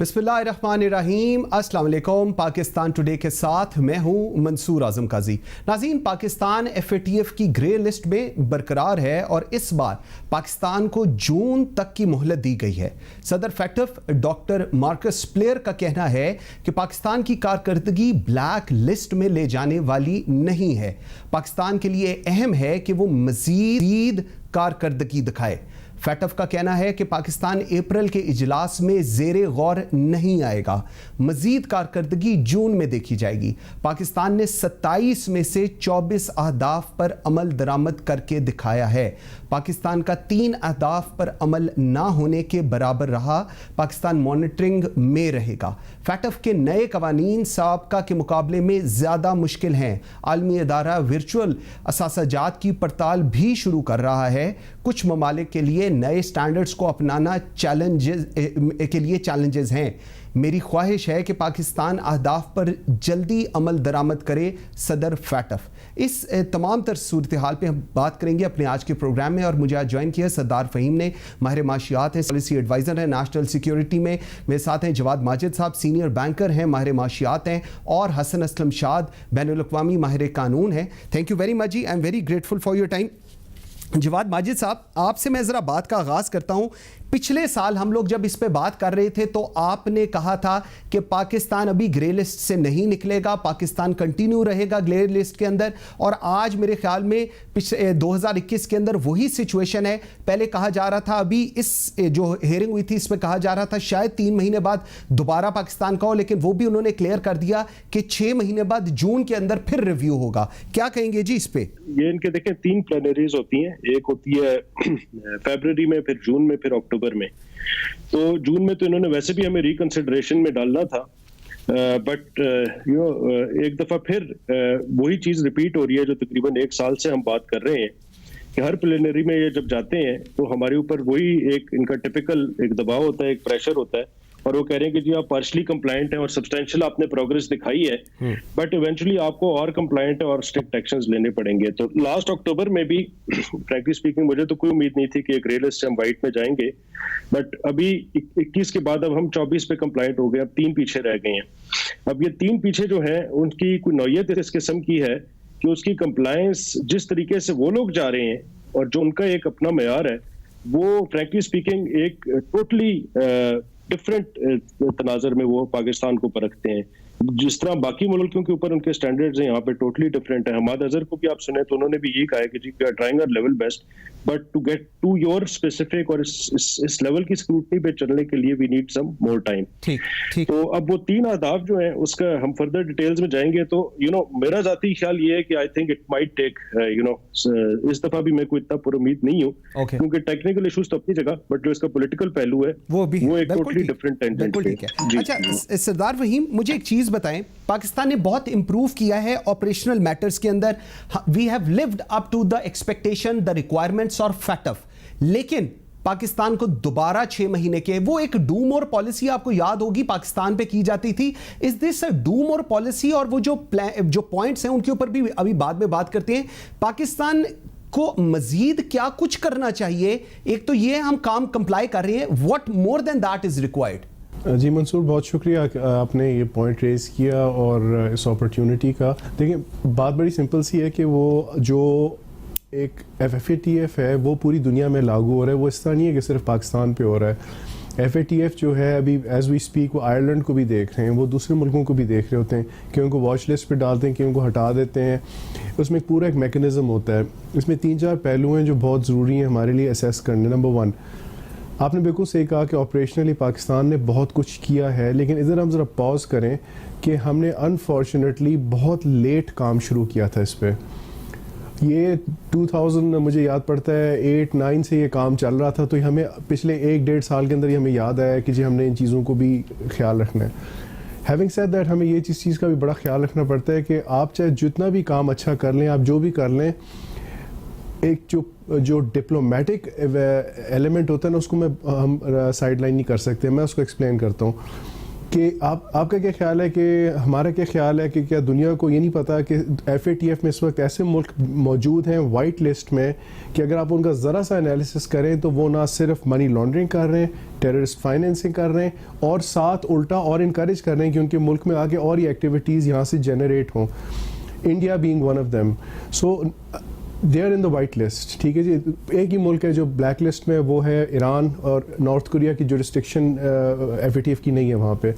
बिस्मिल्लाहिर्रहमानिर्रहीम, अस्सलाम वालेकुम। पाकिस्तान टुडे के साथ मैं हूं मंसूर आजम काजी। नाज़रीन, पाकिस्तान FATF की ग्रे लिस्ट में बरकरार है और इस बार पाकिस्तान को जून तक की मोहलत दी गई है। सदर FATF डॉक्टर मार्कस प्लेयर का कहना है कि पाकिस्तान की कारकर्दगी ब्लैक लिस्ट में ले जाने वाली नहीं है। पाकिस्तान के लिए अहम है कि वो मज़ीद कारकर्दगी दिखाए। FATF का कहना है कि पाकिस्तान अप्रैल के इजलास में ज़ेरे गौर नहीं आएगा, मज़ीद कारकर्दगी जून में देखी जाएगी। पाकिस्तान ने 27 में से 24 अहदाफ पर अमल दरामद करके दिखाया है। पाकिस्तान का 3 अहदाफ पर अमल ना होने के बराबर रहा। पाकिस्तान मॉनिटरिंग में रहेगा। FATF के नए कवानीन साबका के मुकाबले में ज़्यादा मुश्किल हैं। आलमी अदारा वर्चुअल असासाजात की पड़ताल भी शुरू कर रहा है। कुछ ममालिक के लिए नए स्टैंडर्ड्स को अपनाना चैलेंजेस हैं। मेरी ख्वाहिश है कि पाकिस्तान अहदाफ पर जल्दी अमल दरामद करे। सदर FATF। इस तमाम तर सूरत हाल पे हम बात करेंगे अपने आज के प्रोग्राम में। और मुझे आज ज्वाइन किया सरदार फ़हीम ने, माहिर माशियात है, पॉलिसी एडवाइज़र है नेशनल सिक्योरिटी में। मेरे साथ हैं जवाद माजिद साहब, सीनियर बैंकर हैं, माहिर माशियात हैं, और हसन असलम शाद, बैनुल-अक़वामी माहिर कानून है। थैंक यू वेरी मच जी, I am very grateful for your time. Jawad Majid साहब, आपसे मैं ज़रा बात का आगाज़ करता हूँ। पिछले साल हम लोग जब इस पे बात कर रहे थे तो आपने कहा था कि पाकिस्तान अभी ग्रे लिस्ट से नहीं निकलेगा, पाकिस्तान कंटिन्यू रहेगा ग्रे लिस्ट के अंदर। और आज मेरे ख्याल में 2021 के अंदर वही सिचुएशन है। पहले कहा जा रहा था, अभी इस जो हेयरिंग हुई थी इसमें कहा जा रहा था शायद 3 महीने बाद दोबारा पाकिस्तान का हो, लेकिन वो भी उन्होंने क्लियर कर दिया कि 6 महीने बाद जून के अंदर फिर रिव्यू होगा। क्या कहेंगे जी इस पे? ये इनके देखें 3 प्लेनरीज होती हैं। एक होती है फरवरी में, फिर जून में, फिर अक्टूबर में। तो जून में तो इन्होंने वैसे भी हमें रिकंसिडरेशन में डालना था, बट एक दफा फिर वही चीज रिपीट हो रही है जो तकरीबन 1 साल से हम बात कर रहे हैं कि हर प्लेनरी में ये जब जाते हैं तो हमारे ऊपर वही एक इनका टिपिकल एक दबाव होता है, एक प्रेशर होता है, और वो कह रहे हैं कि जी आप पार्शली कंप्लायंट हैं और सब्सटेंशियल आपने प्रोग्रेस दिखाई है, बट इवेंचुअली आपको और कंप्लायंट और स्ट्रिक्ट एक्शंस लेने पड़ेंगे। तो लास्ट अक्टूबर में भी फ्रैंकली स्पीकिंग मुझे तो कोई उम्मीद नहीं थी कि एक ग्रे लिस्ट से हम वाइट में जाएंगे, बट अभी 21 के बाद अब हम 24 पे कंप्लायंट हो गए, अब 3 पीछे रह गए हैं। अब ये 3 पीछे जो है उनकी कोई नौयत इस किस्म की है कि उसकी कंप्लायंस जिस तरीके से वो लोग जा रहे हैं और जो उनका एक अपना मेयार है, वो फ्रैंकली स्पीकिंग एक टोटली डिफरेंट तनाजर में वो पाकिस्तान को परखते हैं। जिस तरह बाकी मुल्कों के ऊपर उनके स्टैंडर्ड्स हैं यहाँ पे टोटली डिफरेंट है। हमाद अजहर को भी आप सुने तो उन्होंने भी यही कहा है कि जी we are trying our level best, but to get to your specific और इस लेवल की स्क्रूटनी पे चलने के लिए we need some more time. ठीक। तो अब वो 3 अहदाफ जो हैं उसका हम फर्दर डिटेल्स में जाएंगे तो मेरा जाती ख्याल ये है कि I think it might take इस दफा भी मैं कोई इतना पुरुमीद नहीं हूँ, क्योंकि टेक्निकल इशूज तो अपनी जगह, बट जो इसका पॉलिटिकल पहलू है वो एक टोटली डिफरेंट टेंडेंसी है। अच्छा सरदार फ़हीम, मुझे एक चीज बताएं, पाकिस्तान ने बहुत इंप्रूव किया है ऑपरेशनल मैटर्स के अंदर। We have lived up to the expectation, the requirements of FATF, लेकिन पाकिस्तान को दोबारा 6 महीने के वो एक डू मोर पॉलिसी आपको याद होगी पाकिस्तान पे की जाती थी। Is this a do more policy? और वो जो पॉइंट्स हैं उनके ऊपर भी अभी बाद में बात करते हैं। पाकिस्तान को मजीद क्या कुछ करना चाहिए? एक तो ये हम काम कंप्लाई कर रहे हैं, what more than that is required? जी मंसूर, बहुत शुक्रिया आपने ये पॉइंट रेज़ किया और इस अपॉर्चुनिटी का। देखिए, बात बड़ी सिंपल सी है कि वो जो एक FATF है वो पूरी दुनिया में लागू हो रहा है। वो इस तरह नहीं है कि सिर्फ पाकिस्तान पे हो रहा है। FATF जो है अभी एज वी स्पीक वो आयरलैंड को भी देख रहे हैं, वो दूसरे मुल्कों को भी देख रहे होते हैं कि उनको वॉच लिस्ट पे डालते हैं, कि उनको हटा देते हैं। उसमें एक पूरा एक मैकेनिज़्म होता है। इसमें 3-4 पहलू हैं जो बहुत ज़रूरी हैं हमारे लिए असेस करने। नंबर 1, आपने बिल्कुल सही कहा कि ऑपरेशनली पाकिस्तान ने बहुत कुछ किया है, लेकिन इधर हम ज़रा पॉज करें कि हमने अनफॉर्चुनेटली बहुत लेट काम शुरू किया था इस पर। ये 2000 मुझे याद पड़ता है 8-9 से ये काम चल रहा था, तो हमें पिछले 1-1.5 साल के अंदर ही हमें याद आया कि जी हमने इन चीज़ों को भी ख्याल रखना है। हैविंग सेड दैट, हमें ये चीज़ का भी बड़ा ख्याल रखना पड़ता है कि आप चाहे जितना भी काम अच्छा कर लें, आप जो भी कर लें, एक जो डिप्लोमेटिक एलिमेंट होता है ना, उसको हम साइड लाइन नहीं कर सकते। मैं उसको एक्सप्लेन करता हूँ कि आपका क्या ख्याल है कि हमारा क्या ख्याल है कि क्या दुनिया को ये नहीं पता कि FATF में इस वक्त ऐसे मुल्क मौजूद हैं वाइट लिस्ट में कि अगर आप उनका ज़रा सा एनालिसिस करें तो वो ना सिर्फ मनी लॉन्ड्रिंग कर रहे हैं, टेररिस्ट फाइनेंसिंग कर रहे हैं और साथ उल्टा और इनकरेज कर रहे हैं कि उनके मुल्क में आगे और ही एक्टिविटीज़ यहाँ से जनरेट हों, India being one of them. So they are in the white list, ठीक है जी। एक ही मुल्क है जो ब्लैक लिस्ट में, वो है ईरान, और नॉर्थ कोरिया की जुरिस्डिक्शन FATF की नहीं है वहाँ पे।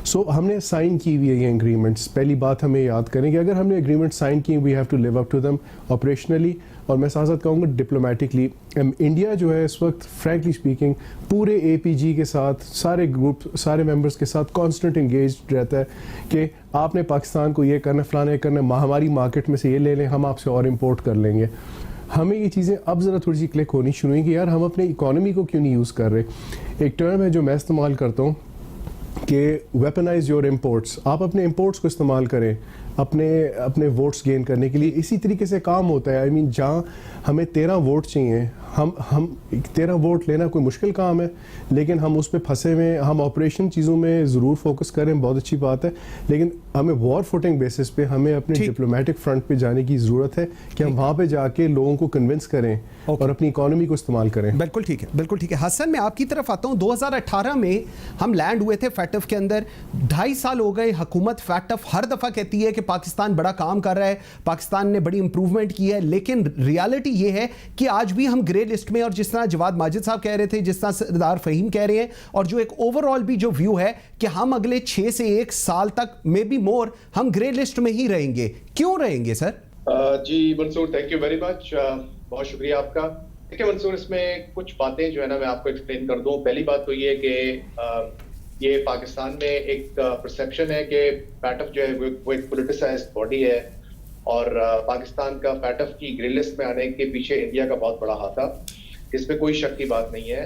सो हमने साइन की हुई है ये एग्रीमेंट्स। पहली बात हमें याद करें कि अगर हमने एग्रीमेंट साइन की, we have to live up to them operationally, और मैं साथ साथ कहूँगा डिप्लोमेटिकली। इंडिया जो है इस वक्त फ्रैंकली स्पीकिंग पूरे APG के साथ, सारे ग्रुप, सारे मेंबर्स के साथ कॉन्स्टेंट इंगेज रहता है कि आपने पाकिस्तान को ये करना, फलाना ये करना, हमारी मार्केट में से ये ले लें, हम आपसे और इम्पोर्ट कर लेंगे। हमें ये चीज़ें अब ज़रा थोड़ी सी क्लिक होनी शुरू हुई कि यार हम अपने इकॉनमी को क्यों नहीं यूज़ कर रहे। एक टर्म है जो मैं इस्तेमाल करता हूँ कि वेपनाइज योर इम्पोर्ट्स। आप अपने इम्पोर्ट्स को इस्तेमाल करें अपने वोट्स गेन करने के लिए। इसी तरीके से काम होता है। आई मीन जहाँ हमें 13 वोट चाहिए, हम 13 वोट लेना कोई मुश्किल काम है, लेकिन हम उस पर फंसे हुए। हम ऑपरेशन चीज़ों में ज़रूर फोकस करें, बहुत अच्छी बात है, लेकिन हमें वॉर फुटिंग बेसिस पे हमें अपने डिप्लोमेटिक फ्रंट पे जाने की ज़रूरत है कि हम वहाँ पे जाके लोगों को कन्विंस करें और अपनी इकोनॉमी को इस्तेमाल करें। बिल्कुल ठीक है, बिल्कुल ठीक है। हसन, मैं आपकी तरफ आता हूँ। 2018 में हम लैंड हुए थे FATF के अंदर। 2.5 साल हो गए। हुकूमत FATF हर दफ़ा कहती है कि पाकिस्तान बड़ा काम कर रहा है, पाकिस्तान ने बड़ी इंप्रूवमेंट की है, लेकिन रियलिटी ये है कि आज भी हम ग्रे लिस्ट में, और जिस तरह जवाद माजिद साहब कह रहे थे, जिस तरह सरदार फहीम कह रहे हैं, और जो एक ओवरऑल भी जो व्यू है कि हम अगले 6 से 1 साल तक मे बी मोर हम ग्रे लिस्ट में ही रहेंगे। क्यों रहेंगे सर? जी Mansoor, thank you very much, बहुत शुक्रिया आपका। देखिए मंसूर, इसमें कुछ बातें जो है ना मैं आपको एक्सप्लेन कर दूं। पहली बात तो ये कि ये पाकिस्तान में एक परसेप्शन है कि FATF जो है वो एक पोलिटिसाइज्ड बॉडी है, और पाकिस्तान का FATF की ग्रे लिस्ट में आने के पीछे इंडिया का बहुत बड़ा हाथ था। इसमें कोई शक की बात नहीं है।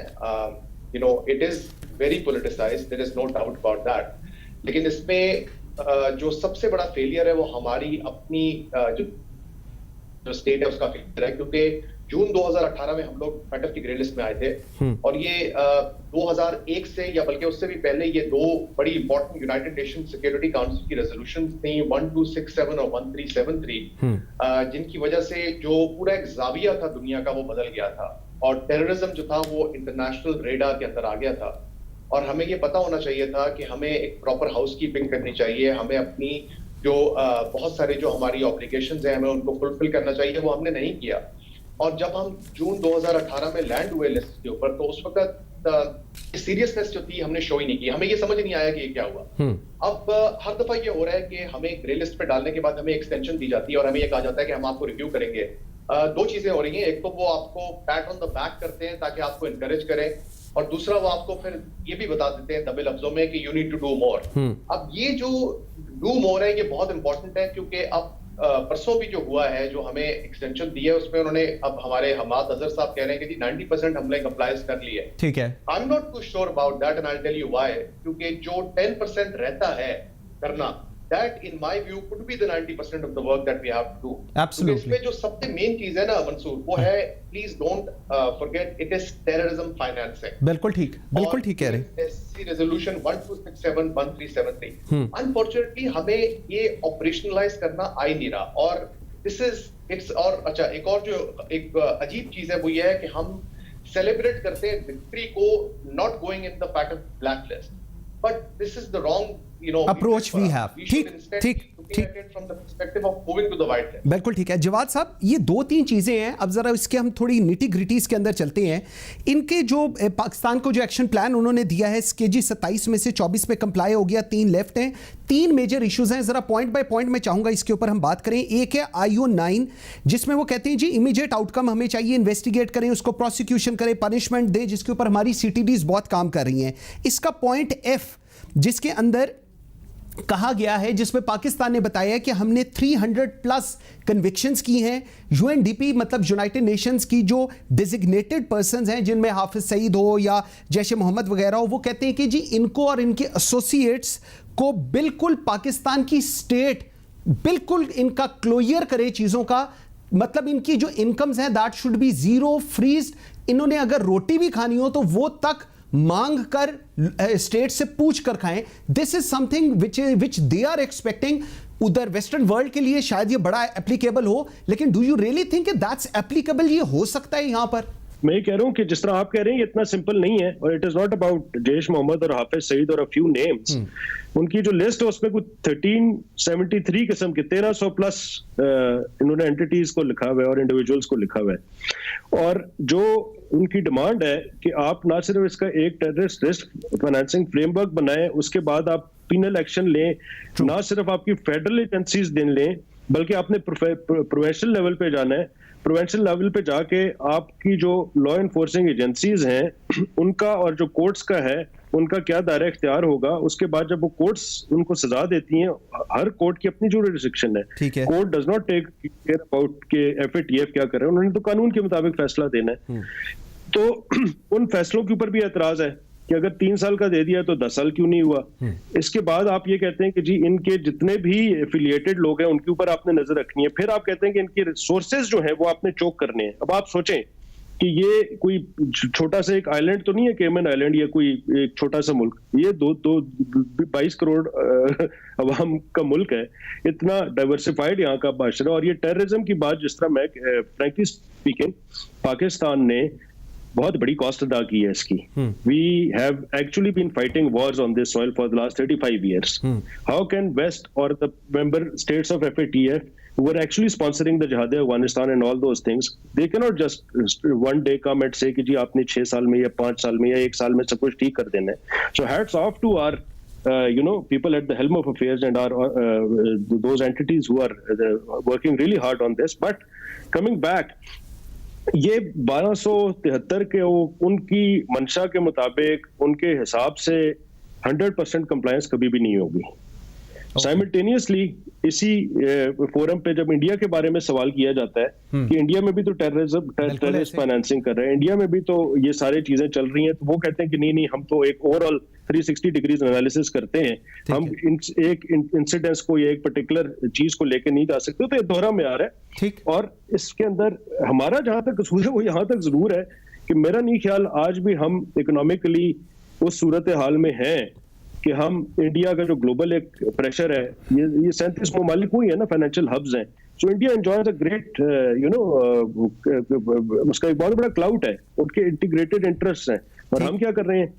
You know, it is very politicized, there is no doubt about that. लेकिन इसमें जो सबसे बड़ा फेलियर है वो हमारी अपनी जो स्टेट है उसका फेलियर है, क्योंकि जून 2018 में हम लोग FATF की ग्रे लिस्ट में आए थे, और ये 2001 से या बल्कि उससे भी पहले ये 2 बड़ी important United nation security council की रेजोल्यूशन थी 1267 और 1373, जिनकी वजह से जो पूरा एक जाविया था दुनिया का वो बदल गया था, और टेररिज्म जो था वो इंटरनेशनल रेडार के अंदर आ गया था। और हमें ये पता होना चाहिए था कि हमें एक प्रॉपर हाउसकीपिंग करनी चाहिए, हमें अपनी जो बहुत सारे जो हमारी ऑब्लिगेशंस हैं हमें उनको फुलफिल करना चाहिए, वो हमने नहीं किया। और जब हम जून 2018 में लैंड हुए लिस्ट के ऊपर, तो उस वक्त सीरियसनेस जो थी हमने शो ही नहीं की। हमें ये समझ नहीं आया कि ये क्या हुआ। अब हर दफा ये हो रहा है कि हमें ग्रे लिस्ट पे डालने के बाद हमें एक्सटेंशन दी जाती है और हमें ये कहा जाता है कि हम आपको रिव्यू करेंगे। 2 चीजें हो रही हैं, एक तो वो आपको पैट ऑन द बैक करते हैं ताकि आपको इनकरेज करें, और दूसरा वो आपको फिर ये भी बता देते हैं दबे लफ्जों में कि you need to do more. अब ये जो डू मोर है ये बहुत इंपॉर्टेंट है, क्योंकि अब परसों भी जो हुआ है, जो हमें एक्सटेंशन दी है, उसमें उन्होंने अब हमारे हमाद अजहर साहब कह रहे हैं कि जी 90% हमने कंप्लायंस कर ली है। ठीक है, I am not too sure about that and I will tell you why. क्योंकि जो 10% रहता है करना, that in my view could be the 90% of the work that we have to do. Absolutely. इसमें जो सबसे मेन चीज है ना मंसूर, वो है please don't forget it is terrorism financing. बिल्कुल ठीक कह रहे। SC resolution 1267 1373. Unfortunately हमें ये ऑपरेशनलाइज करना आ ही नहीं रहा, और this is it's और अच्छा एक और जो एक अजीब चीज है वो ये है कि हम सेलिब्रेट करते हैं विक्ट्री को not going in the FATF blacklist, but this is the wrong approach we have. ठीक बिल्कुल ठीक है। जवाद साहब, ये 2-3 चीजें हैं, अब जरा इसके हम थोड़ी निटी ग्रिटीज के अंदर चलते हैं। इनके जो पाकिस्तान को जो एक्शन प्लान उन्होंने दिया है, SKG 27 में से 24 पे कंप्लाई हो गया, 3 लेफ्ट हैं, 3 मेजर इश्यूज हैं। जरा पॉइंट बाय पॉइंट मैं चाहूंगा इसके ऊपर हम बात करें। एक है IO 9, जिसमें वो कहते हैं जी इमीडिएट आउटकम हमें चाहिए, इन्वेस्टिगेट करें उसको, प्रोसिक्यूशन करें, पनिशमेंट दें, जिसके ऊपर हमारी CTDs बहुत काम कर रही हैं। इसका पॉइंट F, जिसके अंदर कहा गया है, जिसमें पाकिस्तान ने बताया कि हमने 300+ कन्विक्शंस की हैं। UNDP मतलब यूनाइटेड नेशंस की जो डिजिग्नेटेड पर्संस हैं, जिनमें हाफिज सईद हो या जैश मोहम्मद वगैरह हो, वो कहते हैं कि जी इनको और इनके एसोसिएट्स को बिल्कुल पाकिस्तान की स्टेट बिल्कुल इनका क्लोजर करे चीज़ों का, मतलब इनकी जो इनकम्स हैं that should be zero freezed. इन्होंने अगर रोटी भी खानी हो तो वो तक मांग कर स्टेट से पूछ कर खाएं, this is something which they are expecting. उधर वेस्टर्न वर्ल्ड के लिए शायद ये बड़ा एप्लीकेबल हो, लेकिन do you really think that's applicable, ये हो सकता है यहां पर? मैं ये कह रहा हूँ कि जिस तरह आप कह रहे हैं ये इतना सिंपल नहीं है, और it is not about Jaish Mohammad और हाफिज सईद और अ फ्यू नेम्स। उनकी जो लिस्ट है उसमें कुछ 1373 किस्म के 1300 प्लस इन्होंने एंटिटीज को लिखा हुआ है और इंडिविजुअल्स को लिखा हुआ है। और जो उनकी डिमांड है कि आप ना सिर्फ इसका एक टेररिस्ट रिस्क फाइनेंसिंग फ्रेमवर्क बनाएं, उसके बाद आप पिनल एक्शन लें, ना सिर्फ आपकी फेडरल एजेंसीज दिन लें, बल्कि आपने प्रोविंशियल लेवल पे जाना है। प्रोविंशियल लेवल पे जाके आपकी जो लॉ एनफोर्सिंग एजेंसीज हैं उनका और जो कोर्ट्स का है उनका क्या दायरा इख्तियार होगा। उसके बाद जब वो कोर्ट्स उनको सजा देती हैं, हर कोर्ट की अपनी जुरिडिक्शन है, court does not take care about के एफएटीएफ क्या कर रहे हैं, उन्होंने तो कानून के मुताबिक फैसला देना है। तो उन फैसलों के ऊपर भी एतराज है कि अगर 3 साल का दे दिया तो 10 साल क्यों नहीं हुआ। इसके बाद आप ये कहते हैं कि जी इनके जितने भी एफिलिएटेड लोग हैं उनके ऊपर आपने नजर रखनी है, फिर आप कहते हैं कि इनके रिसोर्सेज जो है वो आपने चोक करने हैं। अब आप सोचें कि ये कोई छोटा सा एक आइलैंड तो नहीं है, केमन आइलैंड, या कोई एक छोटा सा मुल्क, ये 22 करोड़ अवाम का मुल्क है, इतना डाइवर्सिफाइड यहाँ का माशरा। और ये टेररिज्म की बात जिस तरह मैं फ्रैंकली स्पीकिंग पाकिस्तान ने बहुत बड़ी कॉस्ट अदा की है इसकी। We have actually been fighting wars on this soil for the last 35 years. How can West or the member states of FATF who were actually sponsoring the Jihad Afghanistan and all those things, they cannot just one day come and say कि जी आपने 6 साल में या 5 साल में या 1 साल में सब कुछ ठीक कर देना है। So hats off to our people at the helm of affairs and our those entities who are working really hard on this. But coming back, ये 1273 के उनकी मंशा के मुताबिक उनके हिसाब से 100% कंप्लायंस कभी भी नहीं होगी। साइमल्टेनियसली इसी फोरम पे जब इंडिया के बारे में सवाल किया जाता है कि इंडिया में भी तो टेररिस्ट फाइनेंसिंग कर रहे हैं, इंडिया में भी तो ये सारी चीजें चल रही हैं, तो वो कहते हैं कि नहीं हम तो एक ओवरऑल 360 डिग्रीज एनालिसिस करते हैं, हम एक इंसिडेंस को या एक पर्टिकुलर चीज को लेके नहीं जा सकते। तो ये दोहरा म्यार है। और इसके अंदर हमारा जहां तक कसूर है वो यहाँ तक जरूर है कि मेरा नहीं ख्याल आज भी हम इकोनॉमिकली उस सूरत हाल में हैं कि हम इंडिया का जो ग्लोबल एक प्रेशर है, ये 37 ममालिक हुई है ना, फाइनेंशियल हब्स हैं, so India enjoys a great उसका एक बहुत बड़ा क्लाउड है, उनके इंटीग्रेटेड इंटरेस्ट हैं। और हम क्या कर रहे हैं,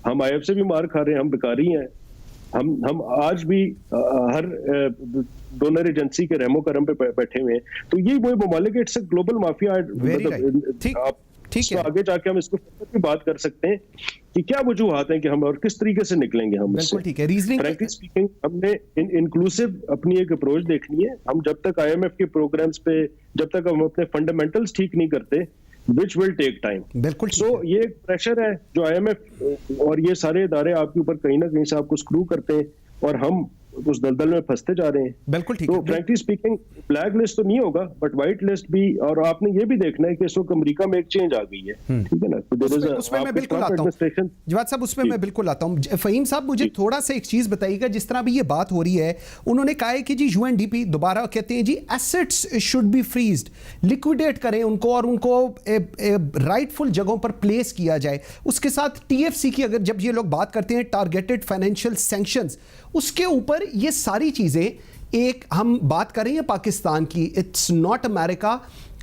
हम आईएफ से भी मार खा रहे हैं, हम बेकारी हैं, हम आज भी हर डोनर एजेंसी के रहमो करम पे बैठे हुए हैं। तो ये वो ममालिक, इट्स अ ग्लोबल माफिया। ठीक है, आगे जाके हम इसको भी बात कर सकते हैं कि क्या वजूहात हैं कि हम और किस तरीके से निकलेंगे हम इससे। बिल्कुल ठीक है। रीजनिंग फ्रैंकली स्पीकिंग हमने इंक्लूसिव अपनी एक अप्रोच देखनी है। हम जब तक आईएमएफ के प्रोग्राम्स पे, जब तक हम अपने फंडामेंटल्स ठीक नहीं करते, which will take time. बिल्कुल। So ये प्रेशर है जो आईएमएफ और ये सारे इदारे आपके ऊपर कहीं ना कहीं से आपको स्क्रू करते हैं और हम उस दलदल में फंसते जा रहे हैं। बिल्कुल ठीक। तो फ्रैंकली स्पीकिंग ब्लैक लिस्ट तो नहीं होगा, बट व्हाइट लिस्ट भी। और आपने ये भी देखना है कि इस वक्त अमेरिका में एक चेंज आ गई है, ठीक है ना। तो उसमें मैं बिल्कुल आता हूं जवाद साहब, उसमें मैं बिल्कुल आता हूं। फहीम साहब, मुझे थोड़ा सा एक चीज बताइएगा, जिस तरह भी ये बात हो रही है, उन्होंने कहा है कि जी यूएनडीपी दोबारा कहते हैं जी assets should be freezed, liquidate करें उनको और उनको राइटफुल जगहों पर प्लेस किया जाए। उसके साथ टीएफसी की अगर जब ये लोग बात करते हैं टारगेटेड फाइनेंशियल सैंक्शंस, उसके ऊपर ये सारी चीजें, एक हम बात कर रहे हैं पाकिस्तान की, इट्स नॉट अमेरिका।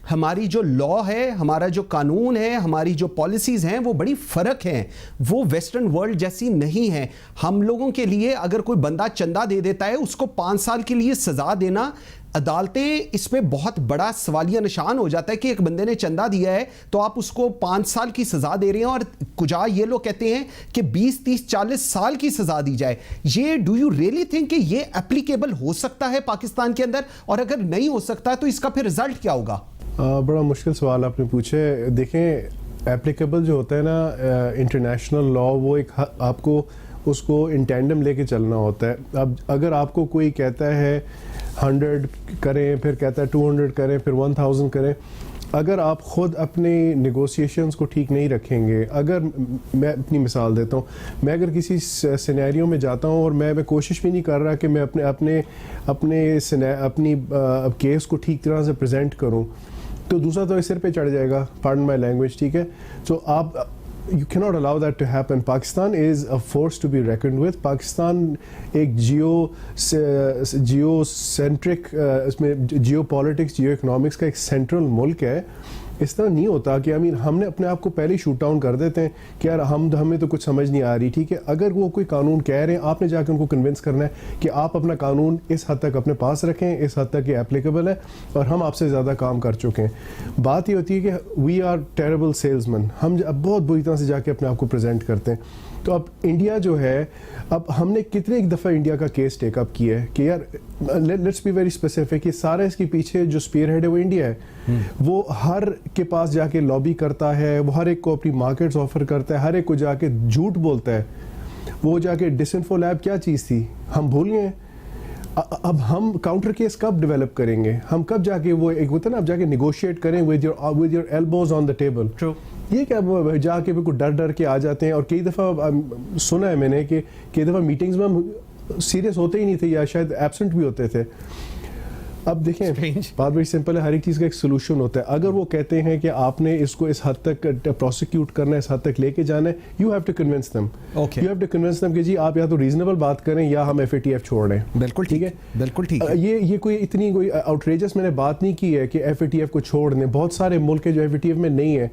हमारी जो लॉ है, हमारा जो कानून है, हमारी जो पॉलिसीज हैं, वो बड़ी फर्क हैं, वो वेस्टर्न वर्ल्ड जैसी नहीं है। हम लोगों के लिए अगर कोई बंदा चंदा दे देता है, उसको 5 साल के लिए सजा देना, अदालतें इसमें बहुत बड़ा सवालिया निशान हो जाता है कि एक बंदे ने चंदा दिया है तो आप उसको 5 साल की सजा दे रहे हैं, और कुजा ये लोग कहते हैं कि 20, 30, 40 साल की सजा दी जाए। ये डू यू रियली थिंक कि ये एप्लीकेबल हो सकता है पाकिस्तान के अंदर? और अगर नहीं हो सकता तो इसका फिर रिजल्ट क्या होगा? बड़ा मुश्किल सवाल आपने पूछे। देखें, एप्लीकेबल जो होता है ना इंटरनेशनल लॉ, वो एक आपको उसको इन टैंडम लेके चलना होता है। अब अगर आपको कोई कहता है 100 करें, फिर कहता है 200 करें, फिर 1000 करें, अगर आप ख़ुद अपने नेगोशिएशंस को ठीक नहीं रखेंगे, अगर मैं अपनी मिसाल देता हूँ, मैं अगर किसी सिनेरियो में जाता हूँ और मैं कोशिश भी नहीं कर रहा कि मैं अपनी केस को ठीक तरह से प्रेजेंट करूँ, तो दूसरा तो सिर पे चढ़ जाएगा, पार्डन माय लैंग्वेज, ठीक है। तो you cannot allow that to happen. Pakistan is a force to be reckoned with. Pakistan एक जियोसेंट्रिक इसमें जियोपॉलिटिक्स जियो इकोनॉमिक्स का एक सेंट्रल मुल्क है. इस तरह नहीं होता कि हमने अपने आप को पहले ही शूट डाउन कर देते हैं कि यार हमें तो कुछ समझ नहीं आ रही. ठीक है, अगर वो कोई कानून कह रहे हैं, आपने जाकर उनको कन्विंस करना है कि आप अपना कानून इस हद तक अपने पास रखें, इस हद तक ये एप्लीकेबल है और हम आपसे ज़्यादा काम कर चुके हैं. बात ये होती है कि वी आर टेरेबल सेल्समैन. हम अब बहुत बुरी तरह से जाके अपने आप को प्रेजेंट करते हैं. तो अब इंडिया जो है, अब हमने कितने एक दफ़ा इंडिया का केस टेकअप किया है कि यार लेट्स बी वेरी स्पेसिफिक, ये सारा इसके पीछे जो स्पीयर हेड है वो इंडिया है. वो हर के पास जाके लॉबी करता है, वो हर एक को अपनी मार्केट्स ऑफर करता है, हर एक को जाके झूठ बोलता है. वो जाके डिसइंफो लैब क्या चीज़ थी हम भूल गए. अब हम काउंटर केस कब डेवलप करेंगे, हम कब जाके वो एक होता है ना, अब जाके निगोशिएट करें with your elbows on the table. ये क्या जाके बिल्कुल डर डर के आ जाते हैं. और कई दफ़ा सुना है मैंने कि कई दफ़ा मीटिंग्स में हम सीरियस होते ही नहीं थे या शायद एब्सेंट भी होते थे. अब देखें, बात बड़ी सिंपल है, हर एक चीज़ का एक सोल्यूशन होता है. अगर वो कहते हैं कि आपने इसको इस हद तक प्रोसिक्यूट करना है, इस हद तक लेके जाना है, you have to convince them. You have to convince them कि जी आप या तो रीजनेबल बात करें या हम FATF छोड़ रहे हैं. बिल्कुल ठीक है, बिल्कुल ठीक है. ये कोई इतनी कोई आउटरेजस मैंने बात नहीं की है कि FATF को छोड़ दें. बहुत सारे मुल्क है जो FATF में नहीं है,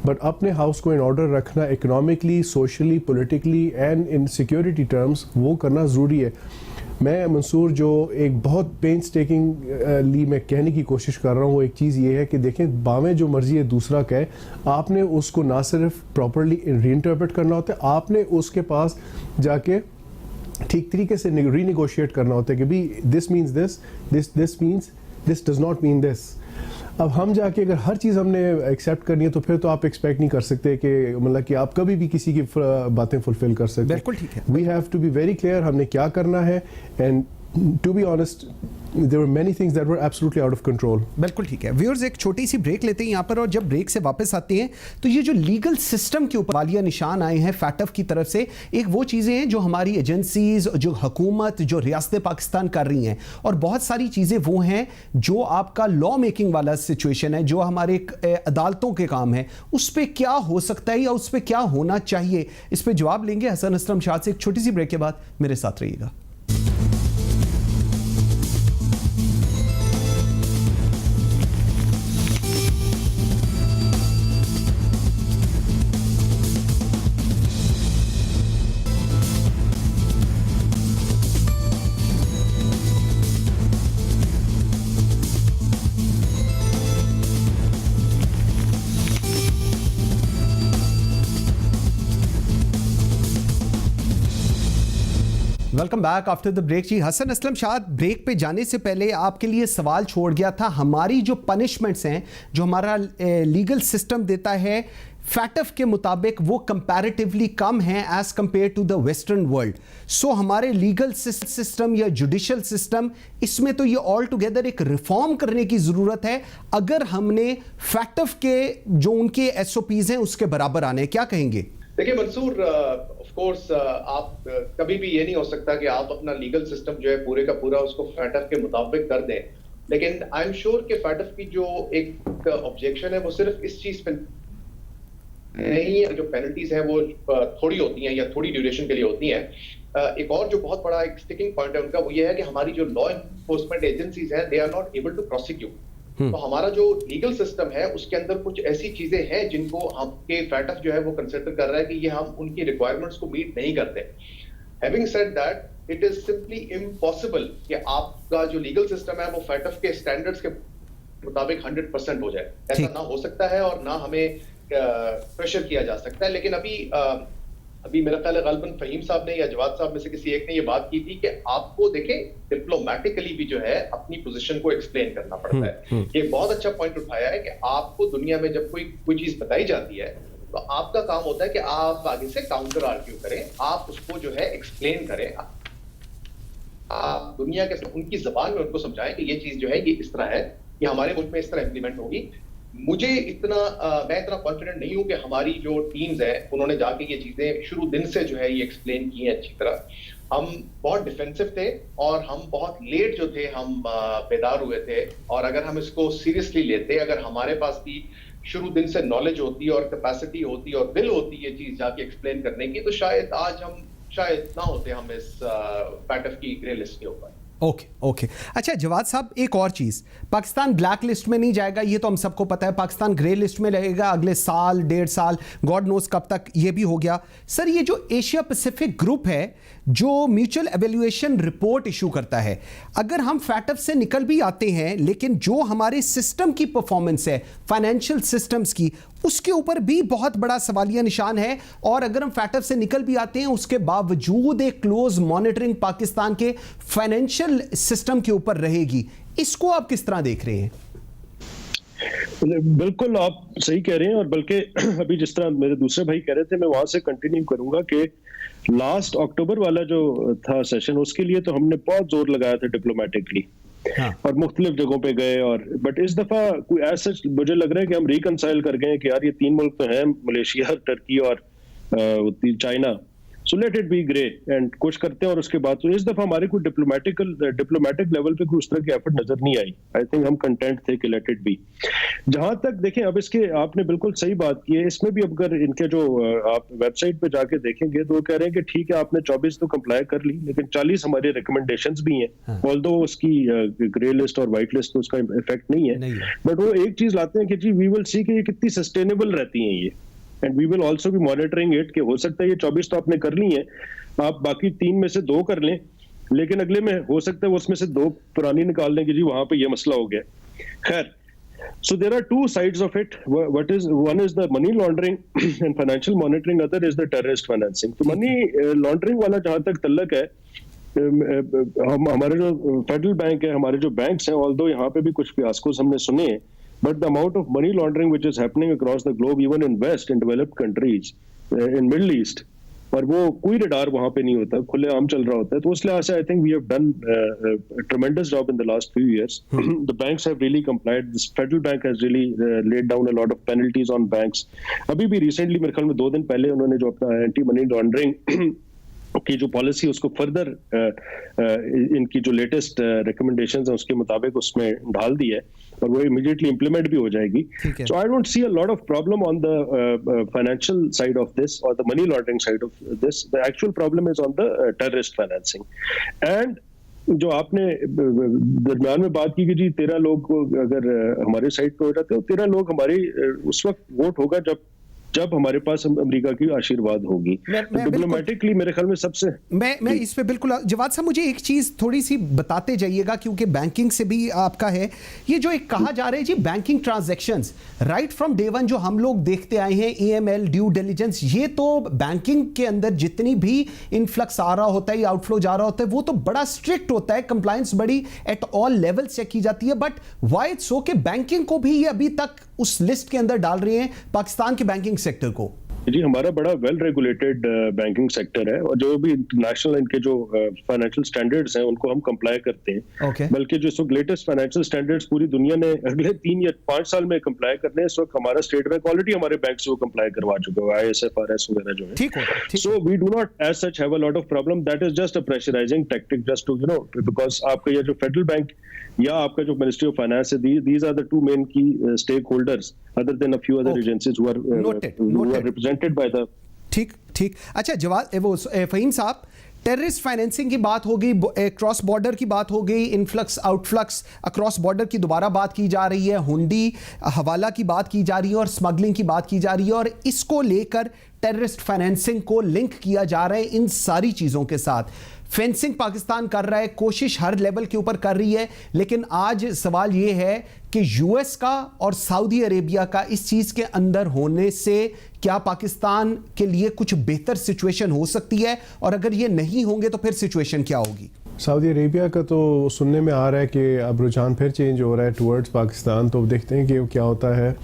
बट अपने हाउस को इन ऑर्डर रखना economically, socially, politically and in security terms वो करना ज़रूरी है. मैं मंसूर जो एक बहुत पेंस टेकिंग मैं कहने की कोशिश कर रहा हूँ वो एक चीज़ ये है कि देखें, बावें जो मर्जी है दूसरा कहे, आपने उसको ना सिर्फ प्रॉपरली रीइंटरप्रेट करना होता है, आपने उसके पास जाके ठीक तरीके से रीनिगोशिएट करना होता है कि भी this means this means this does not mean this. अब हम जाके अगर हर चीज़ हमने एक्सेप्ट करनी है तो फिर तो आप एक्सपेक्ट नहीं कर सकते कि मतलब कि आप कभी भी किसी की बातें फुलफिल कर सकते. बिल्कुल ठीक है. We have to be very clear हमने क्या करना है. And to be honest, there were many things that were absolutely out of control. बिल्कुल ठीक है. व्यूअर्स, एक छोटी सी ब्रेक लेते हैं यहाँ पर, और जब ब्रेक से वापस आते हैं तो ये जो लीगल सिस्टम के ऊपर वालिया निशान आए हैं FATF की तरफ से, एक वो चीज़ें हैं जो हमारी एजेंसीज, जो हुकूमत, जो रियासत पाकिस्तान कर रही हैं, और बहुत सारी चीज़ें वो हैं जो आपका लॉ मेकिंग वाला सिचुएशन है, जो हमारे अदालतों के काम है, उस पर क्या हो सकता है या उस पर क्या होना चाहिए, इस पर जवाब लेंगे हसन असलम शाह से एक छोटी सी ब्रेक के बाद. मेरे साथ रहिएगा. Welcome back after the break. जी, हसन असलम शाह, ब्रेक पे जाने से पहले आपके लिए सवाल छोड़ गया था. हमारी जो पनिशमेंट्स हैं, जो हमारा लीगल सिस्टम देता है, FATF के मुताबिक वो कंपैरेटिवली कम हैं as compared to the western world. So हमारे लीगल सिस्टम या जुडिशल सिस्टम, इसमें तो ये ऑल टुगेदर एक रिफॉर्म करने की ज़रूरत है अगर हमने FATF के जो उनके SOPs हैं उसके बराबर आने. क्या कहेंगे? देखिए मंसूर, ऑफ कोर्स आप कभी भी ये नहीं हो सकता कि आप अपना लीगल सिस्टम जो है पूरे का पूरा उसको FATF के मुताबिक कर दें. लेकिन आई एम श्योर कि FATF की जो एक ऑब्जेक्शन है वो सिर्फ इस चीज पे नहीं है. जो पेनल्टीज हैं वो थोड़ी होती हैं या थोड़ी ड्यूरेशन के लिए होती हैं. एक और जो बहुत बड़ा एक स्टिकिंग पॉइंट है उनका वो ये है कि हमारी जो लॉ एनफोर्समेंट एजेंसीज हैं, they are not able to prosecute. तो हमारा जो लीगल सिस्टम है उसके अंदर कुछ ऐसी चीजें हैं जिनको आपके FATF जो है वो कंसिडर कर रहा है कि ये हम उनकी रिक्वायरमेंट्स को मीट नहीं करते. Having said that, it is simply impossible कि आपका जो लीगल सिस्टम है वो FATF के स्टैंडर्ड्स के मुताबिक 100% हो जाए. ऐसा ना हो सकता है और ना हमें प्रेशर किया जा सकता है. लेकिन अभी मेरा ख्याल है गलबन फहीम साहब ने या जवाद साहब में से किसी एक ने ये बात की थी कि आपको देखें डिप्लोमेटिकली भी जो है अपनी पोजीशन को एक्सप्लेन करना पड़ता है. ये बहुत अच्छा पॉइंट उठाया है कि आपको दुनिया में जब कोई चीज बताई जाती है तो आपका काम होता है कि आप आगे से काउंटर आर्ग्यू करें, आप उसको जो है एक्सप्लेन करें, आप दुनिया के उनकी जबान में उनको समझाएं कि ये चीज जो है ये इस तरह है, ये हमारे मुल्क में इस तरह इंप्लीमेंट होगी. मैं इतना कॉन्फिडेंट नहीं हूं कि हमारी जो टीम्स है उन्होंने जाके ये चीजें शुरू दिन से जो है ये एक्सप्लेन की है अच्छी तरह. हम बहुत डिफेंसिव थे और हम बहुत लेट जो थे हम बेदार हुए थे. और अगर हम इसको सीरियसली लेते, अगर हमारे पास भी शुरू दिन से नॉलेज होती और कैपेसिटी होती और विल होती ये चीज जाके एक्सप्लेन करने की, तो शायद आज हम शायद ना होते हम इस पैटफ की ग्रे लिस्ट के ऊपर। ओके। अच्छा जवाद साहब, एक और चीज़, पाकिस्तान ब्लैक लिस्ट में नहीं जाएगा, ये तो हम सबको पता है। पाकिस्तान ग्रे लिस्ट में रहेगा अगले साल, 1.5 साल, गॉड नोस कब तक, ये भी हो गया। सर, ये जो एशिया पैसिफिक ग्रुप है जो म्यूचुअल एवेल्युएशन रिपोर्ट इशू करता है, अगर हम फैटफ से निकल भी आते हैं, लेकिन जो हमारे सिस्टम की परफॉर्मेंस है, फाइनेंशियल सिस्टम्स की, उसके ऊपर भी बहुत बड़ा सवालिया निशान है। और अगर हम फैटफ से निकल भी आते हैं, उसके बावजूद एक क्लोज मॉनिटरिंग पाकिस्तान के फाइनेंशियल सिस्टम के ऊपर रहेगी। इसको आप किस तरह देख रहे हैं? बिल्कुल आप सही कह रहे हैं, और बल्कि अभी जिस तरह मेरे दूसरे भाई कह रहे थे, मैं वहां से कंटिन्यू करूंगा कि लास्ट अक्टूबर वाला जो था सेशन, उसके लिए तो हमने बहुत जोर लगाया था डिप्लोमेटिकली। हाँ। और मुख्तलिफ जगहों पे गए, और बट इस दफा कोई ऐसा मुझे लग रहा है कि हम रिकंसाइल कर गए कि यार ये 3 मुल्क तो हैं, मलेशिया, टर्की और China, so let it be grey and कुछ करते हैं। और उसके बाद तो इस दफा हमारे कोई डिप्लोमेटिक लेवल पे कोई उस तरह की एफर्ट नजर नहीं आई। आई थिंक हम कंटेंट थे कि लेट इट बी। जहां तक देखें, अब इसके आपने बिल्कुल सही बात की है, इसमें भी अगर इनके जो आप वेबसाइट पे जाके देखेंगे तो वो कह रहे हैं कि ठीक है आपने 24 तो कंप्लाई कर ली, लेकिन 40 हमारे रिकमेंडेशंस भी हैं, ऑल्दो उसकी ग्रे लिस्ट और व्हाइट लिस्ट तो उसका इफेक्ट नहीं है, बट वो एक चीज लाते हैं कि जी वी विल सी कि ये कितनी सस्टेनेबल रहती हैं ये, and we will also be monitoring it, कि हो सकता है ये 24 तो आपने कर ली है, आप बाकी 3 में से 2 कर लें, लेकिन अगले में हो सकता है उसमें से 2 पुरानी निकाल लें कि जी वहां पे ये मसला हो गया। खैर, so there are 2 sides of it. One is the money laundering and financial monitoring, other is the terrorist financing. तो money laundering वाला जहां तक तल्लक है, हमारे जो फेडरल बैंक है, हमारे जो बैंक्स हैं, ऑल्दो यहाँ पे भी कुछ फियास्कोस हमने सुने हैं, but the amount of money laundering which is happening across the globe, even in West, in developed countries, in Middle East, और वो कोई रडार वहां पे नहीं होता, खुले आम चल रहा होता है। तो उस लिहाज से I think we have done tremendous job in the last few years. The banks have really complied, this federal bank has really laid down a lot of penalties on banks. अभी भी रिसेंटली मेरे ख्याल में 2 दिन पहले उन्होंने जो अपना एंटी मनी लॉन्ड्रिंग की जो पॉलिसी उसको फर्दर इनकी जो लेटेस्ट रिकमेंडेशंस हैं उसके मुताबिक उसमें ढाल दी है, और वो इमीडिएटली इंप्लीमेंट भी हो जाएगी। So I don't see a lot of problem on the financial side of this और the money laundering side of this. The actual problem is on the terrorist financing. And जो आपने दरमियान में बात की कि जी 13 लोग अगर हमारे साइड पे हो जाते हैं, 13 लोग हमारी उस वक्त वोट होगा जब हमारे पास अमेरिका की आशीर्वाद होगी। डिप्लोमेटिकली मेरे ख्याल में सबसे मैं इस पे बिल्कुल जवाद साहब, मुझे एक चीज थोड़ी सी बताते जाइएगा, क्योंकि बैंकिंग से भी आपका है। ये जो एक कहा जा रहा है जी, banking transactions right from day one जो हम लोग देखते आए हैं, EML, ड्यू डिलिजेंस, ये तो बैंकिंग के अंदर जितनी भी इनफ्लक्स आ रहा होता है या आउटफ्लो जा रहा होता है, वो तो बड़ा स्ट्रिक्ट होता है, कंप्लायंस बड़ी एट ऑल लेवल चेक की जाती है। बट व्हाई इट्स सो कि बैंकिंग को भी ये अभी तक उस लिस्ट के अंदर डाल रहे हैं, पाकिस्तान के बैंकिंग सेक्टर को? जी, हमारा बड़ा वेल रेगुलेटेड बैंकिंग सेक्टर है, और जो भी इंटरनेशनल इनके जो फाइनेंशियल स्टैंडर्ड्स हैं उनको हम कंप्लाई करते हैं। बल्कि जो लेटेस्ट फाइनेंशियल स्टैंडर्ड्स पूरी दुनिया ने अगले 3 या 5 साल में कंप्लाई करने हैं, इस वक्त हमारा स्टेट बैंक ऑलरेडी हमारे बैंक से वो कंप्लाई करवा चुका है, ISFRS वगैरह जो है। So we do not as such have a lot of problem, that is just a pressurising tactic, just to because आपका ये जो फेडरल बैंक या आपका जो मिनिस्ट्री ऑफ फाइनेंस है, these are the 2 main key stakeholders other than a few other agencies who are represented by the। ठीक। अच्छा जवाब, वो फहीम साहब, टेररिस्ट फाइनेंसिंग की बात हो गई, क्रॉस बॉर्डर की बात हो गई, इनफ्लक्स आउटफ्लक्स अक्रॉस बॉर्डर की दोबारा बात की जा रही है, हुंडी हवाला की बात की जा रही है, और स्मगलिंग की बात की जा रही है, और इसको लेकर टेररिस्ट फाइनेंसिंग को लिंक किया जा रहा है इन सारी चीज़ों के साथ। फेंसिंग पाकिस्तान कर रहा है, कोशिश हर लेवल के ऊपर कर रही है, लेकिन आज सवाल ये है कि यूएस का और सऊदी अरेबिया का इस चीज़ के अंदर होने से क्या पाकिस्तान के लिए कुछ बेहतर सिचुएशन हो सकती है, और अगर ये नहीं होंगे तो फिर सिचुएशन क्या होगी? सऊदी अरेबिया का तो सुनने में आ रहा है कि अब रुझान फिर चेंज हो रहा है टुवर्ड्स पाकिस्तान, तो देखते हैं कि क्या होता है।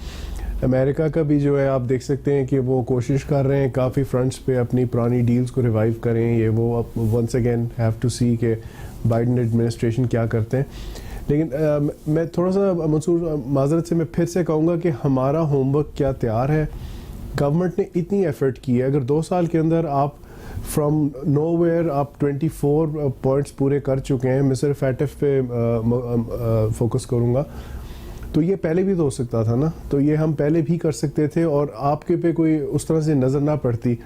अमेरिका का भी जो है आप देख सकते हैं कि वो कोशिश कर रहे हैं काफ़ी फ्रंट्स पे अपनी पुरानी डील्स को रिवाइव करें, ये वो अब वंस अगेन हैव टू सी कि बाइडन एडमिनिस्ट्रेशन क्या करते हैं। लेकिन मैं थोड़ा सा मंसूर माजरत से मैं फिर से कहूँगा कि हमारा होमवर्क क्या तैयार है। गवर्नमेंट ने इतनी एफर्ट की है, अगर 2 साल के अंदर आप फ्रॉम नोवेयर आप 24 पॉइंट्स पूरे कर चुके हैं, मैं सिर्फ फैटफ पे फोकस करूँगा, तो ये पहले भी तो हो सकता था ना, तो ये हम पहले भी कर सकते थे और आपके पे कोई उस तरह से नज़र ना पड़ती।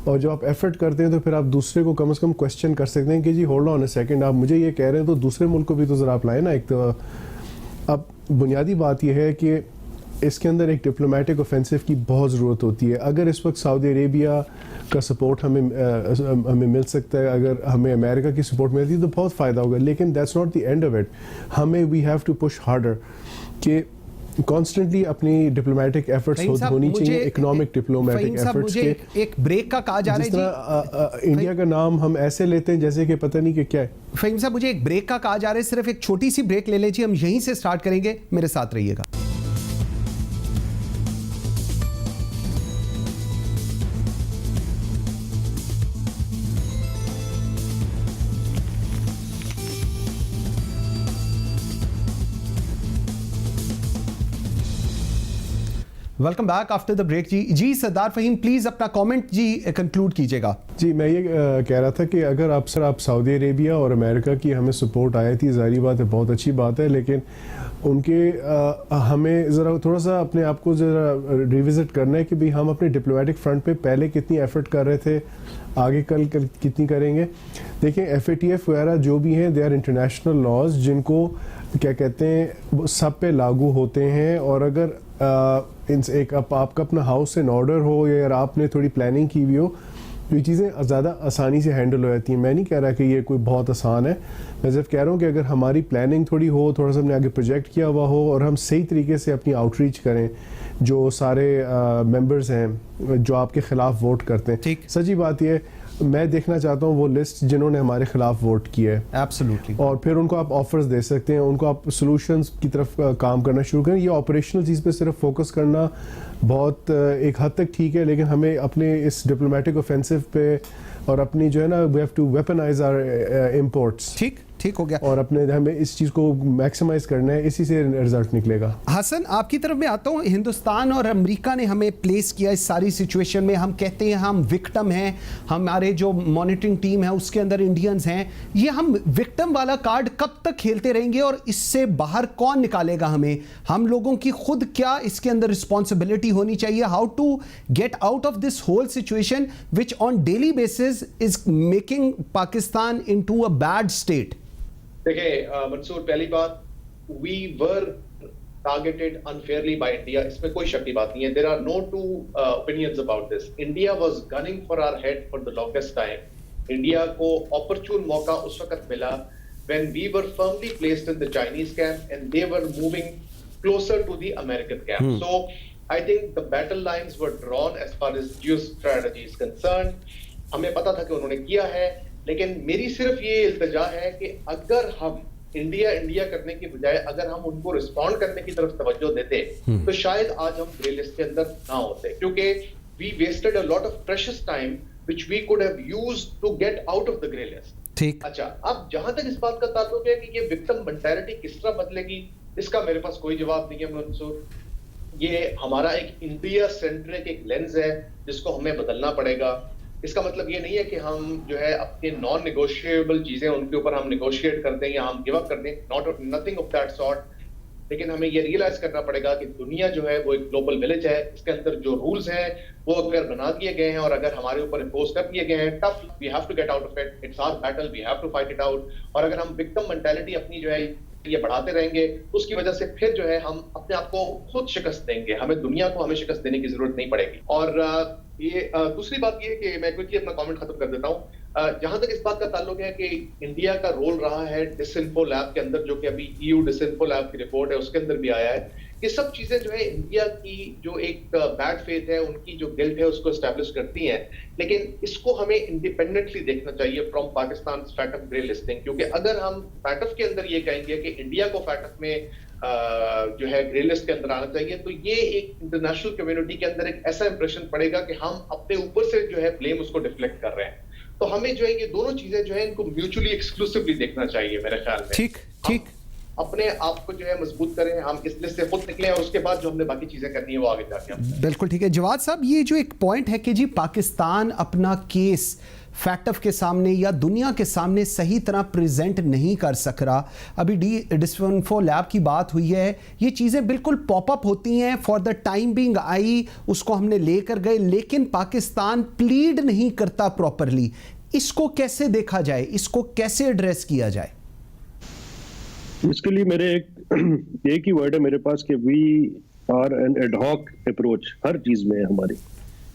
और जब आप एफर्ट करते हैं तो फिर आप दूसरे को कम से कम क्वेश्चन कर सकते हैं कि जी होल्ड ऑन अ सेकंड, आप मुझे ये कह रहे हैं तो दूसरे मुल्क को भी तो ज़रा आप लाए ना। एक तो अब बुनियादी बात यह है कि इसके अंदर एक डिप्लोमेटिक ऑफेंसिव की बहुत ज़रूरत होती है। अगर इस वक्त सऊदी अरेबिया का सपोर्ट हमें मिल सकता है, अगर हमें अमेरिका की सपोर्ट मिलती है तो बहुत फ़ायदा होगा, लेकिन that's not the end of it. हमें we have to push harder कि कॉन्स्टेंटली अपनी डिप्लोमेटिक एफर्ट्स होनी चाहिए, इकोनॉमिक डिप्लोमेटिक एफर्ट्स के। एक ब्रेक का कहा जा रहा है, इंडिया का नाम हम ऐसे लेते हैं जैसे कि पता नहीं कि क्या है। फहीम साहब, मुझे एक ब्रेक का कहा जा रहा है, सिर्फ एक छोटी सी ब्रेक ले लीजिए, हम यहीं से स्टार्ट करेंगे, मेरे साथ रहिएगा। Welcome back after the break. जी सरदार फहीम, प्लीज अपना कमेंट जी कंक्लूड कीजिएगा। जी मैं ये कह रहा था कि अगर आप सऊदी अरेबिया और अमेरिका की हमें सपोर्ट आई थी, ज़ाहिर बात है बहुत अच्छी बात है, लेकिन उनके हमें ज़रा थोड़ा सा अपने आप को ज़रा रिविज़िट करना है कि भाई हम अपने डिप्लोमेटिक फ्रंट पे पहले कितनी एफर्ट कर रहे थे, आगे कल कितनी करेंगे। देखें FATF वगैरह जो भी हैं, दे आर इंटरनेशनल लॉज जिनको क्या कहते हैं सब पे लागू होते हैं। और अगर एक आपका अपना हाउस इन ऑर्डर हो या अगर आपने थोड़ी प्लानिंग की हुई हो तो ये चीज़ें ज़्यादा आसानी से हैंडल हो जाती हैं। मैं नहीं कह रहा कि ये कोई बहुत आसान है, मैं सिर्फ कह रहा हूँ कि अगर हमारी प्लानिंग थोड़ी हो, थोड़ा सा हमने आगे प्रोजेक्ट किया हुआ हो और हम सही तरीके से अपनी आउटरीच करें, जो सारे मेंबर्स हैं जो आपके ख़िलाफ़ वोट करते हैं, सच्ची बात ये मैं देखना चाहता हूँ वो लिस्ट जिन्होंने हमारे खिलाफ वोट किया है। एब्सोल्युटली। और फिर उनको आप ऑफर्स दे सकते हैं, उनको आप सॉल्यूशंस की तरफ काम करना शुरू करें। ये ऑपरेशनल चीज़ पे सिर्फ फोकस करना बहुत एक हद तक ठीक है, लेकिन हमें अपने इस डिप्लोमेटिक ऑफेंसिव पे और अपनी जो है ना we have to weaponise our imports. ठीक हो गया। और अपने हमें इस चीज़ को मैक्सिमाइज करना है, इसी से रिजल्ट निकलेगा। हसन, आपकी तरफ मैं आता हूँ। हिंदुस्तान और अमेरिका ने हमें प्लेस किया इस सारी सिचुएशन में। हम कहते हैं हम विक्टिम हैं, हमारे जो मॉनिटरिंग टीम है उसके अंदर इंडियंस हैं। ये हम विक्टिम वाला कार्ड कब तक खेलते रहेंगे और इससे बाहर कौन निकालेगा हमें? हम लोगों की खुद क्या इसके अंदर रिस्पॉन्सिबिलिटी होनी चाहिए? How to get out of this whole situation which on daily basis is making Pakistan into a bad state? देखिए मंसूर, पहली बात, we were targeted unfairly by India, इसमें कोई शक की बात नहीं है। There are no two opinions about this. India was gunning for our head for the longest time. India को अपॉर्चून मौका उस वक्त मिला when we were firmly placed in the Chinese camp and they were moving closer to the American camp. So I think the battle lines were drawn as far as geo strategy is concerned. हमें पता था कि उन्होंने किया है, लेकिन मेरी सिर्फ ये इल्तिजा है कि अगर हम इंडिया करने की बजाय अगर हम उनको रिस्पॉन्ड करने की तरफ तवज्जो देते तो शायद आज हम ग्रे लिस्ट के अंदर ना होते, क्योंकि we wasted a lot of precious time which we could have used to get out of the grey list. ठीक। अच्छा, अब जहां तक इस बात का ताल्लुक है कि ये विक्टिम मेंटालिटी किस तरह बदलेगी, इसका मेरे पास कोई जवाब नहीं है मंसूर। ये हमारा एक इंडिया सेंट्रिक एक लेंस है जिसको हमें बदलना पड़ेगा। इसका मतलब ये नहीं है कि हम जो है अपने नॉन नेगोशिएबल चीजें उनके ऊपर हम नेगोशिएट कर दें या हम गिव अप कर दें, नथिंग ऑफ दैट सॉर्ट। लेकिन हमें ये रियलाइज करना पड़ेगा कि दुनिया जो है वो एक ग्लोबल विलेज है। इसके अंदर जो रूल्स हैं वो अगर बना दिए गए हैं और अगर हमारे ऊपर इम्पोज कर दिए गए हैं, tough, we have to get out of it. It's our battle, we have to fight it out. और अगर हम विक्टिम मेंटालिटी अपनी जो है ये बढ़ाते रहेंगे उसकी वजह से फिर जो है हम अपने आप को खुद शिकस्त देंगे। हमें दुनिया को हमें शिकस्त देने की जरूरत नहीं पड़ेगी। और ये दूसरी बात ये है कि मैं क्विकली अपना कमेंट खत्म कर देता हूँ। जहां तक इस बात का ताल्लुक है कि इंडिया का रोल रहा है डिसइंफो लैब के अंदर, जो कि अभी EU डिसइंफो लैब की रिपोर्ट है उसके अंदर भी आया है, ये सब चीजें जो है इंडिया की जो एक बैड फेथ है, उनकी जो गिल्ट है उसको एस्टैब्लिश करती हैं। लेकिन इसको हमें इंडिपेंडेंटली देखना चाहिए from Pakistan FATF grey listing, क्योंकि अगर हम फैटफ के अंदर ये कहेंगे कि इंडिया को फैटफ में जो है ग्रे लिस्ट के अंदर आना चाहिए, तो ये एक इंटरनेशनल कम्युनिटी के अंदर एक ऐसा इंप्रेशन पड़ेगा कि हम अपने ऊपर से जो है ब्लेम उसको डिफ्लेक्ट कर रहे हैं। तो हमें जो है ये दोनों चीजें जो है इनको म्यूचुअली एक्सक्लूसिवली देखना चाहिए मेरे ख्याल में। ठीक। अपने आप को जो है मजबूत करें, हम इस लिस्ट से खुद निकलें और उसके बाद जो हमने बाकी चीजें करनी है वो आगे जाके हम। बिल्कुल ठीक है। जवाद साहब, ये जो एक पॉइंट है कि जी पाकिस्तान अपना केस फैटफ के सामने या दुनिया के सामने सही तरह प्रेजेंट नहीं कर सक रहा। अभी डिस्इंफो लैब की बात हुई है, ये चीज़ें बिल्कुल पॉपअप होती हैं, for the time being I, उसको हमने लेकर गए, लेकिन पाकिस्तान प्लीड नहीं करता प्रॉपरली। इसको कैसे देखा जाए, इसको कैसे एड्रेस किया जाए? इसके लिए मेरे एक ही वर्ड है मेरे पास कि we are an ad hoc approach हर चीज में है हमारी।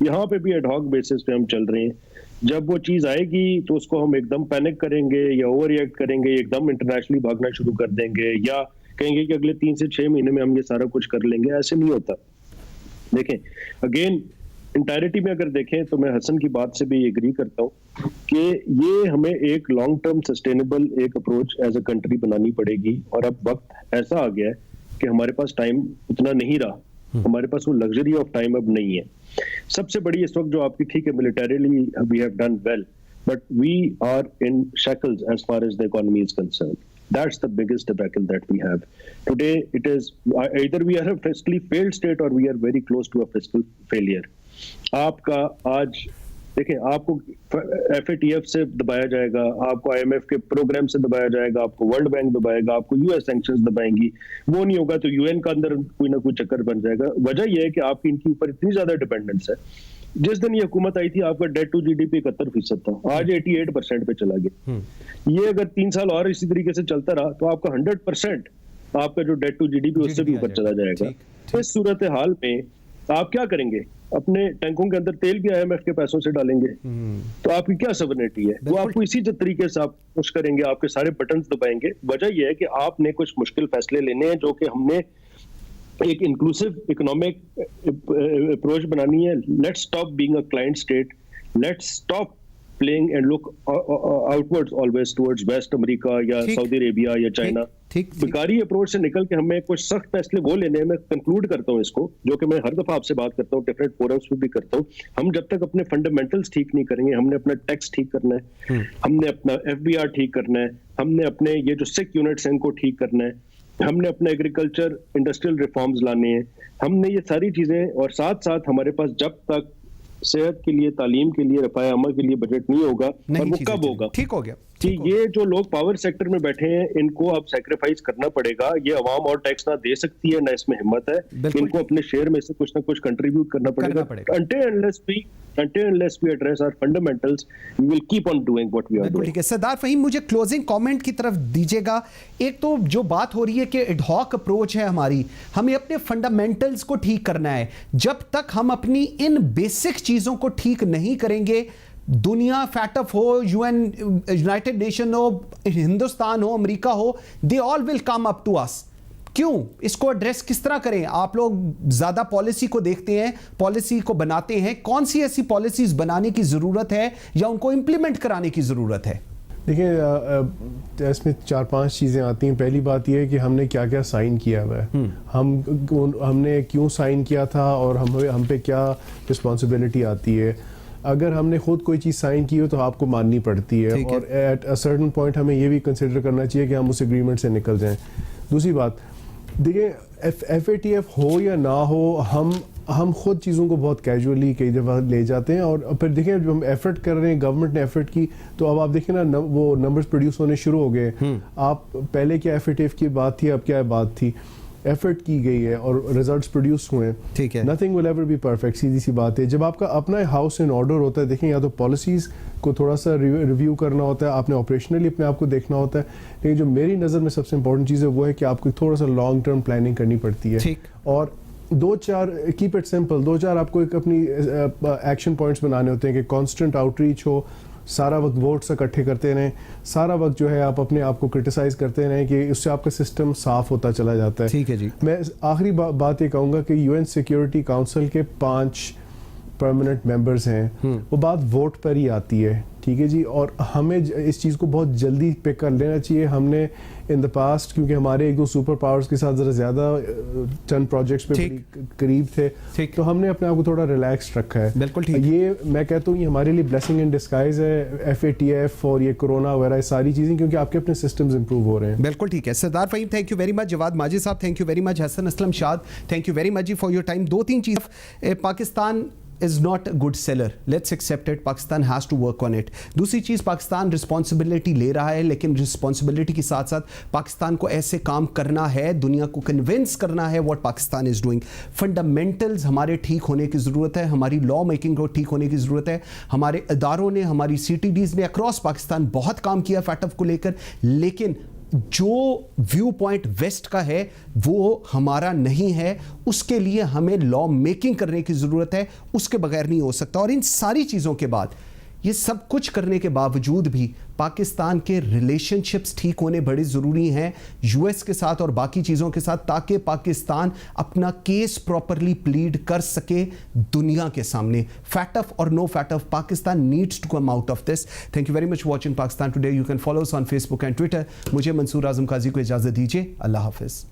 यहाँ पे भी एडहॉक बेसिस पे हम चल रहे हैं। जब वो चीज आएगी तो उसको हम एकदम पैनिक करेंगे या ओवर रिएक्ट करेंगे, एकदम इंटरनेशनली भागना शुरू कर देंगे या कहेंगे कि अगले 3 से 6 महीने में हम ये सारा कुछ कर लेंगे। ऐसे नहीं होता। देखें, अगेन इंटायरिटी में अगर देखें तो मैं हसन की बात से भी एग्री करता हूँ कि ये हमें एक लॉन्ग टर्म सस्टेनेबल एक अप्रोच एज अ कंट्री बनानी पड़ेगी। और अब वक्त ऐसा आ गया है कि हमारे पास टाइम उतना नहीं रहा, हमारे पास वो लग्जरी ऑफ टाइम अब नहीं है। सबसे बड़ी इस वक्त जो आपकी, ठीक है, militarily we have done well, but we are in shackles as far as the economy is concerned. That's the biggest debacle that we have today. It is either we are a fiscally failed state or we are very close to a fiscal failure. आपका आज देखें, आपको FATF से दबाया जाएगा, आपको IMF के programme से दबाया जाएगा, आपको वर्ल्ड बैंक दबाएगा, आपको US सैंक्शंस दबाएंगी। वो नहीं होगा तो UN का अंदर कोई ना कोई चक्कर बन जाएगा। वजह यह है कि आपकी इनके ऊपर इतनी ज्यादा डिपेंडेंस है। जिस दिन ये हुकूमत आई थी आपका डेट टू GDP 71% था, आज 88% पे चला गया। ये अगर 3 साल और इसी तरीके से चलता रहा तो आपका 100% आपका जो डेट टू GDP उससे भी ऊपर चला जाएगा। तो इस सूरत हाल में आप क्या करेंगे? अपने टैंकों के अंदर तेल भी IMF के पैसों से डालेंगे, तो आपकी क्या सवर्निटी है? वो आपको इसी तरीके से आप पुश करेंगे, आपके सारे बटन्स दबाएंगे। वजह यह है कि आपने कुछ मुश्किल फैसले लेने हैं, जो कि हमने एक इंक्लूसिव इकोनॉमिक अप्रोच बनानी है। Let's stop being a client state, let's stop playing and look outwards always towards waste America या सऊदी अरेबिया या चाइना। बेकारी अप्रोच से निकल के हमें कुछ सख्त फैसले वो लेने हैं। मैं कंक्लूड करता हूँ इसको, जो कि मैं हर दफा आपसे बात करता हूँ, डिफरेंट फोरम्स पे भी करता हूँ। हम जब तक अपने फंडामेंटल्स ठीक नहीं करेंगे, हमने अपना टैक्स ठीक करना है, हमने अपना FBR ठीक करना है, हमने अपने ये जो सिक यूनिट्स हैं इनको ठीक करना है, हमने अपने एग्रीकल्चर इंडस्ट्रियल रिफॉर्म्स लाने हैं, हमने ये सारी चीजें, और साथ साथ हमारे पास जब तक सेहत के लिए, तालीम के लिए, रफाए अमा के लिए बजट नहीं होगा, और वो कब होगा? ठीक हो गया कि ये जो लोग पावर सेक्टर में बैठे हैं इनको अब सैक्रिफाइस करना पड़ेगा। ये अवाम और टैक्स ना दे सकती है, ना इसमें हिम्मत है। इनको अपने शेयर में से कुछ ना कुछ कंट्रीब्यूट करना पड़ेगा। Until unless we address our fundamentals, we will keep on doing what we are doing. ठीक है सरदार फहीम, मुझे क्लोजिंग कमेंट की तरफ दीजिएगा। एक तो जो बात हो रही है कि एडहॉक अप्रोच है हमारी, हमें अपने फंडामेंटल्स को ठीक करना है। जब तक हम अपनी इन बेसिक चीजों को ठीक नहीं करेंगे, दुनिया फैटअप हो, UN, यूनाइटेड नेशन हो, हिंदुस्तान हो, अमेरिका हो, they all will come up to us. क्यों? इसको एड्रेस किस तरह करें? आप लोग ज्यादा पॉलिसी को देखते हैं, पॉलिसी को बनाते हैं। कौन सी ऐसी पॉलिसीज बनाने की जरूरत है या उनको इंप्लीमेंट कराने की जरूरत है? देखिए, इसमें 4-5 चीज़ें आती हैं। पहली बात यह है कि हमने क्या क्या साइन किया हुआ है, हमने क्यों साइन किया था और हम पे क्या रिस्पॉन्सिबिलिटी आती है। अगर हमने खुद कोई चीज़ साइन की हो तो आपको माननी पड़ती है, और एट अ सर्टेन पॉइंट हमें ये भी कंसिडर करना चाहिए कि हम उस एग्रीमेंट से निकल जाएं। दूसरी बात, देखिए, FATF हो या ना हो, हम खुद चीज़ों को बहुत कैजुअली कई दफ़ा ले जाते हैं। और फिर देखें, जब हम एफर्ट कर रहे हैं, गवर्नमेंट ने एफर्ट की, तो अब आप देखें ना, वो नंबर्स प्रोड्यूस होने शुरू हो गए। आप पहले क्या FATF की बात थी, अब क्या बात थी? एफर्ट की गई है और रिजल्ट्स प्रोड्यूस हुए हैं। ठीक है, nothing will ever be perfect, सीधी सी बात है। जब आपका अपना हाउस इन ऑर्डर होता है, देखें, या तो पॉलिसीज़ को थोड़ा सा रिव्यू करना होता है, आपने ऑपरेशनली अपने आप को देखना होता है, लेकिन जो मेरी नज़र में सबसे इंपॉर्टेंट चीज़ है वो है कि आपको थोड़ा सा लॉन्ग टर्म प्लानिंग करनी पड़ती है। और 2-4 कीप इट सिंपल, 2-4 आपको एक अपनी एक्शन पॉइंट्स बनाने होते हैं कि कॉन्स्टेंट आउटरीच हो, सारा वक्त वोट्स इकट्ठे करते रहें, सारा वक्त जो है आप अपने आप को क्रिटिसाइज करते रहें, कि उससे आपका सिस्टम साफ होता चला जाता है। ठीक है जी। मैं आखिरी बात ये कहूँगा कि UN सिक्योरिटी काउंसिल के 5 परमानेंट मेंबर्स हैं, वो बात वोट पर ही आती है। ठीक है जी, और हमें इस चीज़ को बहुत जल्दी पिक कर लेना चाहिए। हमने इन द पास्ट, क्योंकि हमारे 1-2 सुपर पावर्स के साथ ज़रा ज़्यादा चंद प्रोजेक्ट्स पे करीब थे, तो हमने अपने आप को थोड़ा रिलैक्स रखा है। बिल्कुल ठीक। ये मैं कहता हूँ, ये हमारे लिए ब्लेसिंग इन डिस्गाइज है, FATF और ये कोरोना वगैरह सारी चीज़ें, क्योंकि आपके अपने सिस्टम्स इंप्रूव हो रहे हैं। बिल्कुल ठीक है Sardar Faheem, thank you very much. Javad Majid साहब, thank you very much. Hasan Aslam Shad, thank you very much जी फॉर योर टाइम। 2-3 चीज़, Pakistan is not a good seller. Let's accept it. Pakistan has to work on it. दूसरी चीज़, पाकिस्तान रिस्पॉन्सिबिलिटी ले रहा है, लेकिन रिस्पॉन्सिबिलिटी के साथ साथ पाकिस्तान को ऐसे काम करना है, दुनिया को कन्विंस करना है what Pakistan is doing. Fundamentals हमारे ठीक होने की ज़रूरत है, हमारी लॉ मेकिंग को ठीक होने की ज़रूरत है. हमारे इदारों ने, हमारी CTDs ने अक्रॉस पाकिस्तान बहुत काम किया फैटफ को लेकर, लेकिन जो व्यू पॉइंट वेस्ट का है वो हमारा नहीं है. उसके लिए हमें लॉ मेकिंग करने की ज़रूरत है, उसके बगैर नहीं हो सकता. और इन सारी चीज़ों के बाद, ये सब कुछ करने के बावजूद भी पाकिस्तान के रिलेशनशिप्स ठीक होने बड़े ज़रूरी हैं US के साथ और बाकी चीज़ों के साथ, ताकि पाकिस्तान अपना केस प्रॉपरली प्लीड कर सके दुनिया के सामने. फैटफ और no FATF, Pakistan needs to come out of this. Thank you very much watching Pakistan today. You can follow us on Facebook and Twitter. मुझे मंसूर आजम काजी को इजाज़त दीजिए. अल्लाह हाफिज़.